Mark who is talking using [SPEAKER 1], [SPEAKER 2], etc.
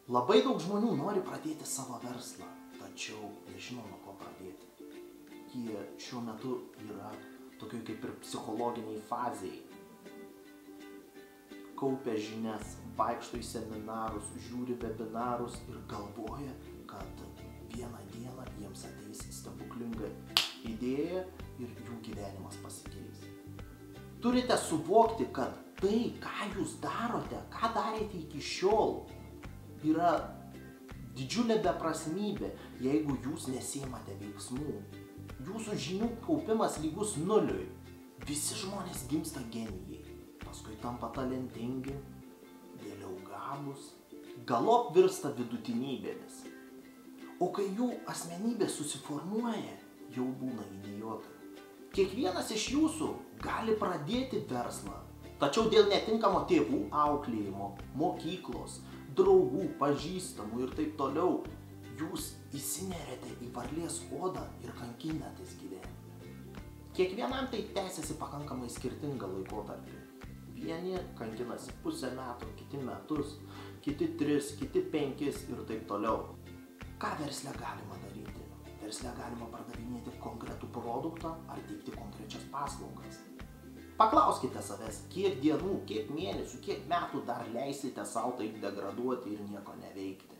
[SPEAKER 1] Labai daug žmonių nori pradėti savo verslą, tačiau nežino, nuo ko pradėti. Jie šiuo metu yra tokioj kaip ir psichologiniai fazėje. Kaupia žinias, vaikšto į seminarus, žiūri webinarus ir galvoja, kad vieną dieną jiems ateis stebuklinga idėja ir jų gyvenimas pasikeis. Turite suvokti, kad tai, ką jūs darote, ką darėte iki šiol, yra didžiulė beprasmybė, jeigu jūs nesiimate veiksmų. Jūsų žinių kaupimas lygus nuliui. Visi žmonės gimsta genijai, paskui tampa talentingi, vėliau gabūs, galop virsta vidutinybėmis. O kai jų asmenybė susiformuoja, jau būna idiotai. Kiekvienas iš jūsų gali pradėti verslą, tačiau dėl netinkamo tėvų auklėjimo, mokyklos, draugų, pažįstamų ir taip toliau, jūs įsinerėte į varlės odą ir kankinatės gyvenime. Kiekvienam tai tęsiasi pakankamai skirtingą laikotarpį. Vieni kankinasi pusę metų, kiti metus, kiti 3, kiti 5 ir taip toliau. Ką versle galima daryti? Versle galima pardavinėti konkretų produktą ar teikti konkrečias paslaugas. Paklauskite savęs, kiek dienų, kiek mėnesių, kiek metų dar leisite sau taip degraduoti ir nieko neveikti.